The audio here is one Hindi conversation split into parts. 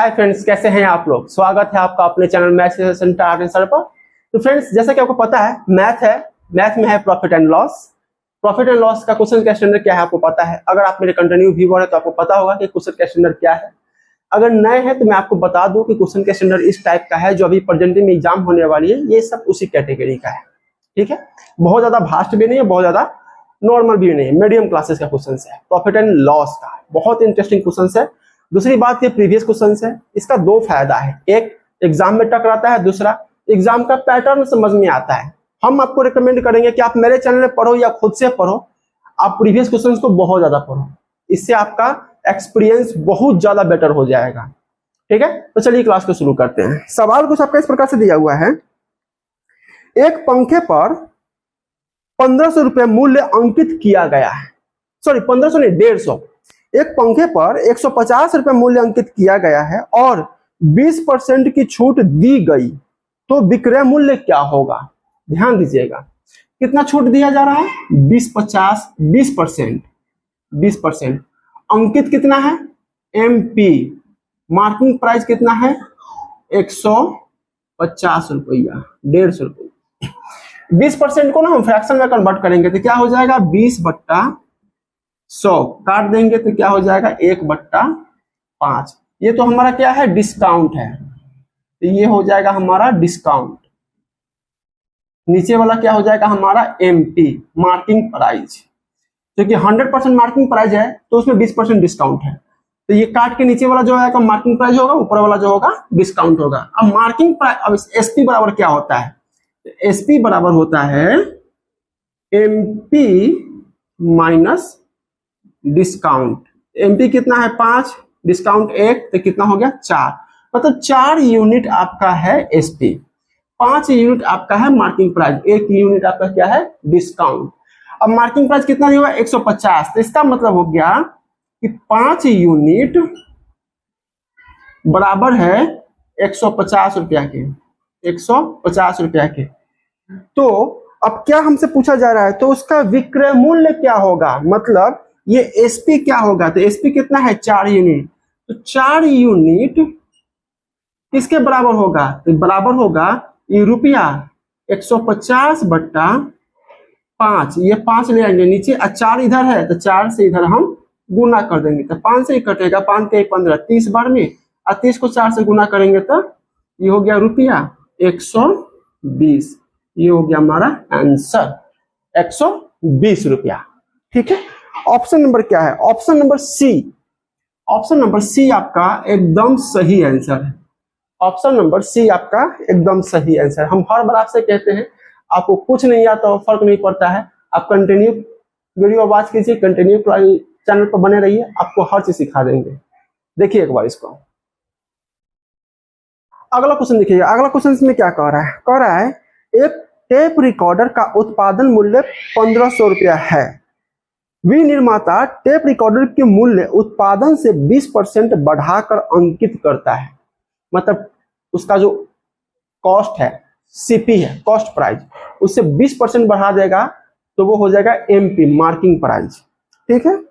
हाय फ्रेंड्स, कैसे हैं आप लोग। स्वागत है आपका अपने चैनल मैथ सेंटर आर्ट पर। तो फ्रेंड्स, जैसा कि आपको पता है मैथ में है profit and loss. Profit and loss का क्वेश्चन का स्टैंडर्ड क्या है आपको पता है। अगर आप मेरे कंटिन्यू व्यूअर है तो आपको पता होगा कि क्वेश्चन का स्टैंडर्ड क्या है। अगर नए हैं तो मैं आपको बता दूं कि क्वेश्चन का स्टैंडर्ड इस टाइप का है जो अभी प्रेजेंटिंग में एग्जाम होने वाली है, ये सब उसी कैटेगरी का है। ठीक है, बहुत ज्यादा भास्ट भी नहीं है, बहुत ज्यादा नॉर्मल भी नहीं है, मीडियम क्लासेस का क्वेश्चन है। प्रॉफिट एंड लॉस का बहुत इंटरेस्टिंग क्वेश्चन है। दूसरी बात, ये प्रीवियस क्वेश्चन है, इसका दो फायदा है। एक, एग्जाम में टकराता है, दूसरा एग्जाम का पैटर्न समझ में आता है। हम आपको रिकमेंड करेंगे कि आप मेरे चैनल में पढ़ो या खुद से पढ़ो, आप प्रीवियस क्वेश्चंस को बहुत ज्यादा पढ़ो, इससे आपका एक्सपीरियंस बहुत ज्यादा बेटर हो जाएगा। ठीक है, तो चलिए क्लास को शुरू करते हैं। सवाल कुछ आपका इस प्रकार से दिया हुआ है। एक पंखे पर 1500 रुपए मूल्य अंकित किया गया है। सॉरी, 1500 नहीं, 150। एक पंखे पर 150 रुपए मूल्य अंकित किया गया है और 20% की छूट दी गई, तो विक्रय मूल्य क्या होगा। ध्यान दीजिएगा, कितना छूट दिया जा रहा है, 20%। अंकित कितना है, MP। मार्किंग प्राइस कितना है, 150 रुपया, 150 रुपया। 20% को ना हम फ्रैक्शन में कन्वर्ट करेंगे तो क्या हो जाएगा, 20/100 काट देंगे तो क्या हो जाएगा, 1/5। ये तो हमारा क्या है, डिस्काउंट है, तो ये हो जाएगा हमारा डिस्काउंट। नीचे वाला क्या हो जाएगा हमारा, MP, मार्किंग प्राइस। क्योंकि 100% मार्किंग प्राइस है तो उसमें 20% डिस्काउंट है, तो ये काट के नीचे वाला जो है मार्किंग प्राइस होगा, ऊपर वाला जो होगा डिस्काउंट होगा। अब मार्किंग प्राइस, अब SP बराबर क्या होता है, SP बराबर होता है MP माइनस डिस्काउंट। MP कितना है, 5, डिस्काउंट 1, तो कितना हो गया, 4। मतलब 4 यूनिट आपका है SP, 5 यूनिट आपका है मार्किंग प्राइस, 1 यूनिट आपका क्या है, डिस्काउंट। अब मार्किंग प्राइस कितना होगा, 150, तो इसका मतलब हो गया कि 5 यूनिट बराबर है 150 रुपया के, 150 रुपया के। तो अब क्या हमसे पूछा जा रहा है, तो उसका विक्रय मूल्य क्या होगा, मतलब ये SP क्या होगा, तो SP कितना है, 4 यूनिट। तो 4 यूनिट किसके बराबर होगा, तो बराबर होगा ये रुपया 150/5। ये 5 ले आएंगे नीचे, 4 इधर है तो 4 से इधर हम गुना कर देंगे, तो 5 से ही कटेगा, 5 के 15, 30 बार में, और 30 को 4 से गुना करेंगे तो ये हो गया रुपया 120। ये हो गया हमारा आंसर, 120 रुपया। ठीक है, ऑप्शन नंबर क्या है, option number C। Option number C आपका एकदम सही आंसर है। ऑप्शन नंबर C आपका एकदम सही आंसर। हम हर बार आपसे कहते हैं, आपको कुछ नहीं आता तो फर्क नहीं पड़ता है, आप कंटिन्यू वीडियो वॉच कीजिए, कंटिन्यू चैनल पर बने रहिए, आपको हर चीज सिखा देंगे। देखिए एक बार इसको, अगला क्वेश्चन देखिएगा। अगला क्वेश्चन इसमें क्या कह रहा है, एक टेप रिकॉर्डर का उत्पादन मूल्य 1500 रुपया है। विनिर्माता टेप रिकॉर्डर के मूल्य उत्पादन से 20% बढ़ाकर अंकित करता है। मतलब उसका जो कॉस्ट है, CP है, कॉस्ट प्राइस, उससे 20% बढ़ा देगा तो वो हो जाएगा MP, मार्किंग प्राइस। ठीक है,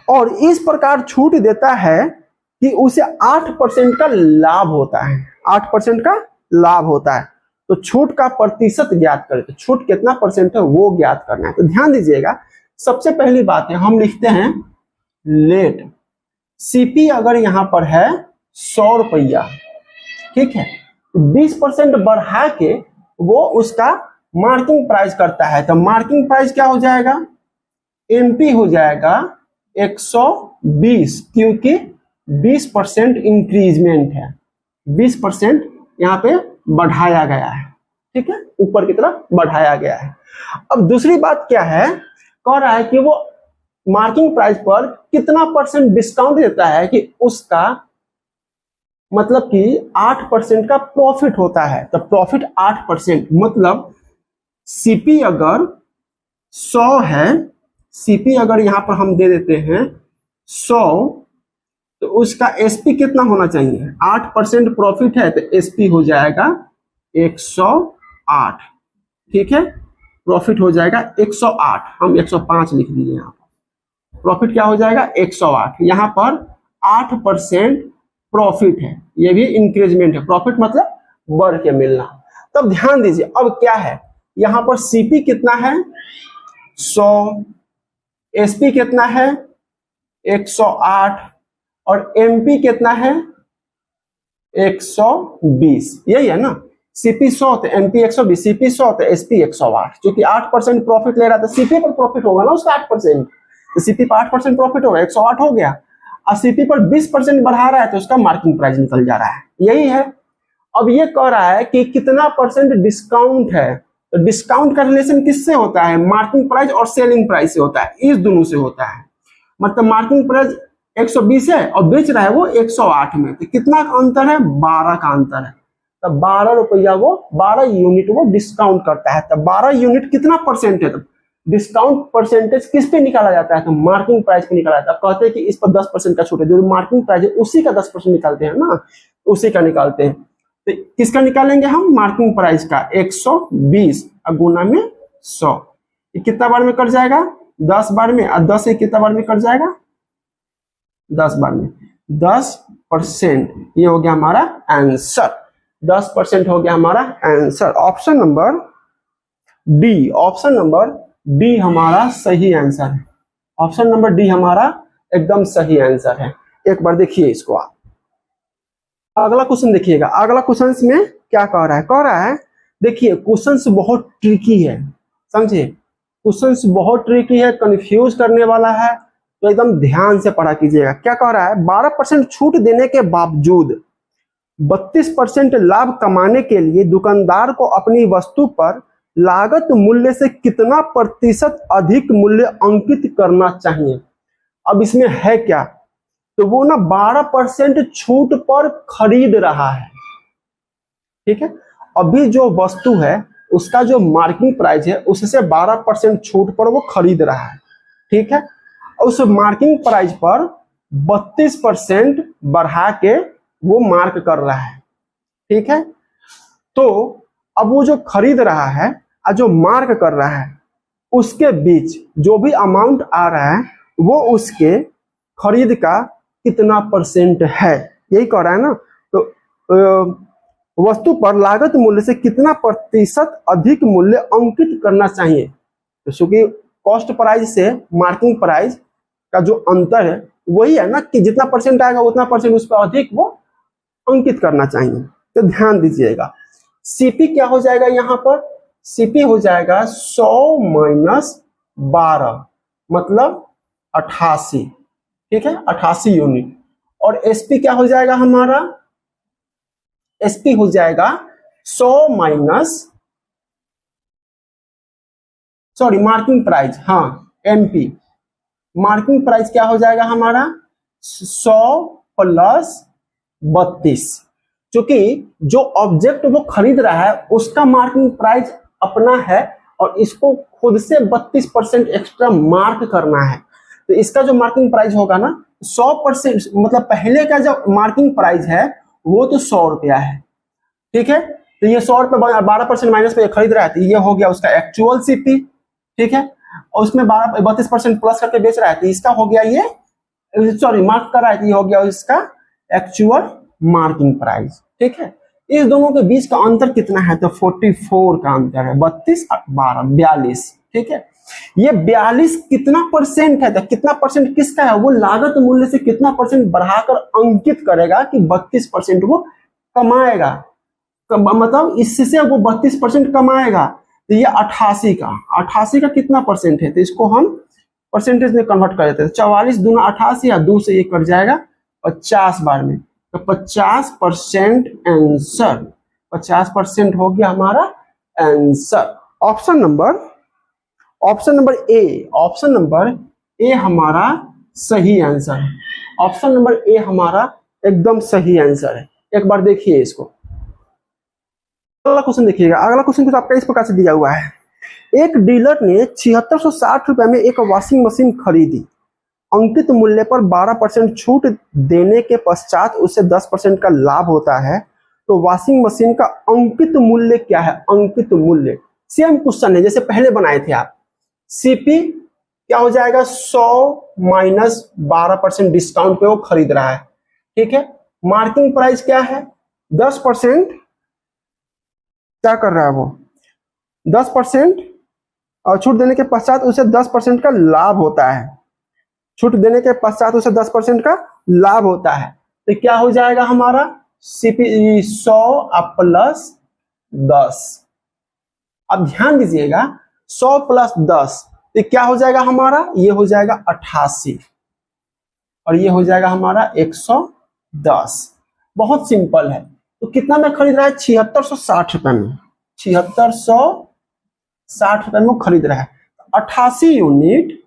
और इस प्रकार छूट देता है कि उसे 8% का लाभ होता है, 8% का लाभ होता है। तो छूट का प्रतिशत ज्ञात करें, तो छूट कितना परसेंट है वो ज्ञात करना है। तो ध्यान दीजिएगा, सबसे पहली बात है, हम लिखते हैं लेट CP अगर यहां पर है 100 रुपया, ठीक है, 20% बढ़ा के वो उसका मार्किंग प्राइस करता है, तो मार्किंग प्राइस क्या हो जाएगा, MP हो जाएगा 120, क्योंकि 20% इंक्रीजमेंट है, 20% यहाँ पे बढ़ाया गया है। ठीक है, ऊपर की तरफ बढ़ाया गया है। अब दूसरी बात क्या है, कह रहा है कि वो मार्किंग प्राइस पर कितना परसेंट डिस्काउंट देता है, कि उसका मतलब कि 8% का प्रॉफिट होता है। तो प्रॉफिट 8%, मतलब CP अगर 100 है, CP अगर यहां पर हम दे देते हैं 100, तो उसका SP कितना होना चाहिए, 8% प्रॉफिट है तो SP हो जाएगा 108। ठीक है, प्रॉफिट हो जाएगा 108, हम 105 लिख दीजिए, यहाँ पर प्रॉफिट क्या हो जाएगा 108। यहाँ पर 8% प्रॉफिट है, ये भी इंक्रीजमेंट है। प्रॉफिट मतलब बढ़ के मिलना। तब ध्यान दीजिए अब क्या है, यहां पर सीपी कितना है 100, एसपी कितना है 108 और एमपी कितना है 120, यही है ना। सीपी 100 तो एमपी 120, सीपी 100 तो एसपी 108, जो कि 8% प्रॉफिट ले रहा था। सीपी पर प्रॉफिट होगा ना उसका 8%, तो सीपी पर 8% प्रॉफिट होगा, 108 हो गया। और सीपी पर 20% बढ़ा रहा है तो उसका मार्किंग प्राइस निकल जा रहा है, यही है। अब ये कह रहा है कि कितना परसेंट डिस्काउंट है, तो डिस्काउंट का रिलेशन किससे होता है, मार्किंग प्राइस और सेलिंग प्राइस से होता है, इस दोनों से होता है। मतलब मार्किंग प्राइस 120 है और बेच रहा है वो 108 में, तो कितना का अंतर है, 12 का अंतर है। तब 12 रुपया वो 12 यूनिट वो डिस्काउंट करता है। तब 12 यूनिट कितना परसेंट है, तो डिस्काउंट परसेंटेज किस पे निकाला जाता है, तो मार्किंग प्राइस पे निकाला जाता है। कहते हैं कि इस पर 10% का छूट है, जो मार्किंग प्राइस है उसी का 10% निकालते हैं ना, उसी का निकालते हैं। तो किसका निकालेंगे हम, मार्किंग प्राइस का 120 गुना में 100, कितना बार में कट जाएगा, 10 बार में, और 10 से कितना बार में कट जाएगा, 10 बार में, 10%। ये हो गया हमारा आंसर, 10% हो गया हमारा answer. Option number D, option number D हमारा सही आंसर है। ऑप्शन नंबर डी हमारा एकदम सही आंसर है। एक बार देखिए इसको आप, अगला क्वेश्चन देखिएगा। अगला क्वेश्चन में क्या कह रहा है, कह रहा है देखिए क्वेश्चन बहुत ट्रिकी है, समझे, क्वेश्चन बहुत ट्रिकी है, कंफ्यूज करने वाला है, तो एकदम ध्यान से पढ़ा कीजिएगा। क्या कह रहा है, 12% छूट देने के बावजूद 32% लाभ कमाने के लिए दुकानदार को अपनी वस्तु पर लागत मूल्य से कितना प्रतिशत अधिक मूल्य अंकित करना चाहिए। अब इसमें है क्या, तो वो ना 12% छूट पर खरीद रहा है, ठीक है। अभी जो वस्तु है उसका जो मार्किंग प्राइस है उससे 12% छूट पर वो खरीद रहा है, ठीक है। उस मार्किंग प्राइस पर 32% बढ़ा के वो मार्क कर रहा है, ठीक है। तो अब वो जो खरीद रहा है और जो मार्क कर रहा है उसके बीच जो भी अमाउंट आ रहा है वो उसके खरीद का कितना परसेंट है, यही कह रहा है ना। तो वस्तु पर लागत मूल्य से कितना प्रतिशत अधिक मूल्य अंकित करना चाहिए, तो चूंकि कॉस्ट प्राइस से मार्किंग प्राइस का जो अंतर है वही है ना, कि जितना परसेंट आएगा उतना परसेंट उस पर अधिक वो अंकित करना चाहिए। तो ध्यान दीजिएगा, सीपी क्या हो जाएगा, यहाँ पर सीपी हो जाएगा 100 माइनस 12 मतलब 88, ठीक है, 88 यूनिट। और एसपी क्या हो जाएगा हमारा, एसपी हो जाएगा 100 माइनस, सॉरी मार्किंग प्राइस, हाँ एमपी, मार्किंग प्राइस क्या हो जाएगा हमारा 100 प्लस 32, क्योंकि जो ऑब्जेक्ट वो खरीद रहा है उसका मार्किंग प्राइस अपना है और इसको खुद से 32% एक्स्ट्रा मार्क करना है। तो इसका जो मार्किंग प्राइस होगा ना 100%, मतलब पहले का जो मार्किंग प्राइस है वो तो 100 रुपया है, ठीक है। तो ये 100 रुपये 12% माइनस पे खरीद रहा है, तो ये हो गया उसका एक्चुअल सीपी, ठीक है। और उसमें 32% प्लस करके बेच रहा है, तो इसका हो गया ये, सॉरी मार्क कर रहा है, तो ये हो गया इसका एक्चुअल मार्किंग प्राइस, ठीक है। इस दोनों के बीच का अंतर कितना है, तो 44 का अंतर है, 32 और 12 42, ठीक है। ये 42 कितना परसेंट है, तो कितना परसेंट किसका है, वो लागत मूल्य से कितना परसेंट बढ़ाकर अंकित करेगा कि 32% वो कमाएगा, मतलब इससे वो 32% कमाएगा। तो ये 88 का कितना परसेंट है, तो इसको हम परसेंटेज में कन्वर्ट कर देते हैं। 44 दूना 88 या 2 से ये कट जाएगा 50 बार में, तो 50% आंसर, 50% हो गया हमारा answer. Option number A, option number A हमारा सही आंसर है। ऑप्शन नंबर ए हमारा एकदम सही आंसर है। एक बार देखिए इसको, अगला क्वेश्चन देखिएगा। अगला क्वेश्चन कुछ आपका इस प्रकार से दिया हुआ है, एक डीलर ने 7660 रुपए में एक वॉशिंग मशीन खरीदी, अंकित मूल्य पर 12% छूट देने के पश्चात उसे 10% का लाभ होता है, तो वॉशिंग मशीन का अंकित मूल्य क्या है, अंकित मूल्य। सेम क्वेश्चन है जैसे पहले बनाए थे आप। सीपी क्या हो जाएगा 100 माइनस 12% डिस्काउंट पे वो खरीद रहा है, ठीक है। मार्किंग प्राइस क्या है? 10%। क्या कर रहा है वो? 10%। और छूट देने के पश्चात उसे 10% का लाभ होता है। छूट देने के पश्चात उसे 10% का लाभ होता है। तो क्या हो जाएगा हमारा? CP 100 plus 10। अब ध्यान दीजिएगा, 100 प्लस 10 तो क्या हो जाएगा हमारा? ये हो जाएगा 88 और ये हो जाएगा हमारा 110। बहुत सिंपल है। तो कितना में खरीद रहा है? 7660 रुपए में। 7660 रुपए में खरीद रहा है। 88 यूनिट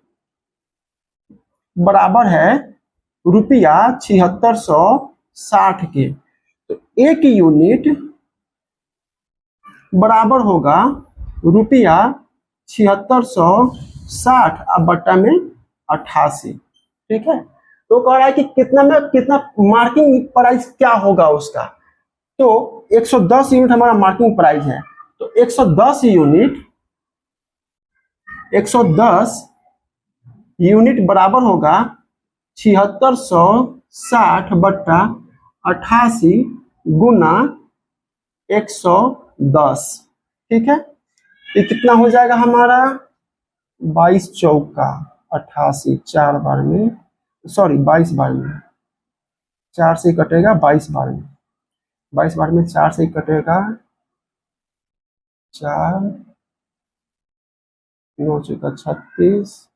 बराबर है रुपया 7660 के। तो एक यूनिट बराबर होगा रुपया 7660 अब बट्टा में 88। ठीक है। तो कह रहा है कि कितना में कितना मार्किंग प्राइस क्या होगा उसका? तो 110 यूनिट हमारा मार्किंग प्राइस है। तो 110 यूनिट बराबर होगा 7660 बट्टा 88 गुना 110। ठीक है। ये कितना हो जाएगा हमारा? 22 चौका 88, 4 बार में, सॉरी 22 बार में 4 से कटेगा, 22 बार में, 22 बार में 4 से कटेगा, 4 9 चौका 36,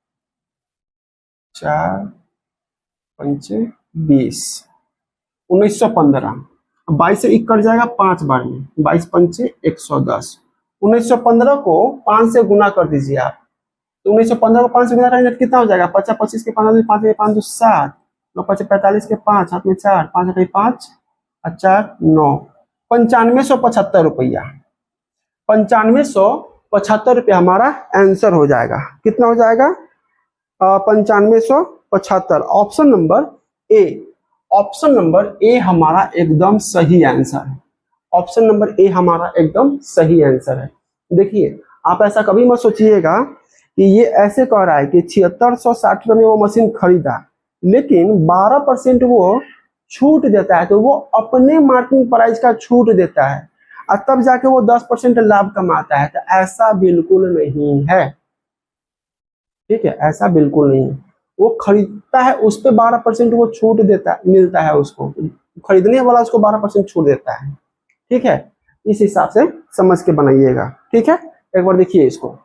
4 पंचे 20, 1915। 22 से 1 कट जाएगा 5 बार में, 22 पंचे 110। 1915 को 5 से गुना कर दीजिए आप। तो 1915 को 5 से गुना करेंगे तो कितना हो जाएगा? 50 25 के 5 5 5 7 9 5 45 के 5 हाथ में 4 5 5 और 4 9 9575 रुपया। 9575 रुपया हमारा आंसर हो जाएगा। कितना हो जाएगा? 9575। Option number A. Option number A हमारा एकदम सही आंसर है। ऑप्शन नंबर ए हमारा एकदम सही आंसर है। देखिए, आप ऐसा कभी मत सोचिएगा कि ये ऐसे कह रहा है कि 7660 रुपये में वो मशीन खरीदा, लेकिन 12% वो छूट देता है, तो वो अपने मार्किंग प्राइस का छूट देता है और तब जाके वो 10% लाभ कमाता है। तो ऐसा बिल्कुल नहीं है। ठीक है, ऐसा बिल्कुल नहीं है। वो खरीदता है, उस पर 12% वो छूट देता मिलता है, उसको खरीदने वाला उसको 12% छूट देता है। ठीक है, इस हिसाब से समझ के बनाइएगा। ठीक है, एक बार देखिए इसको।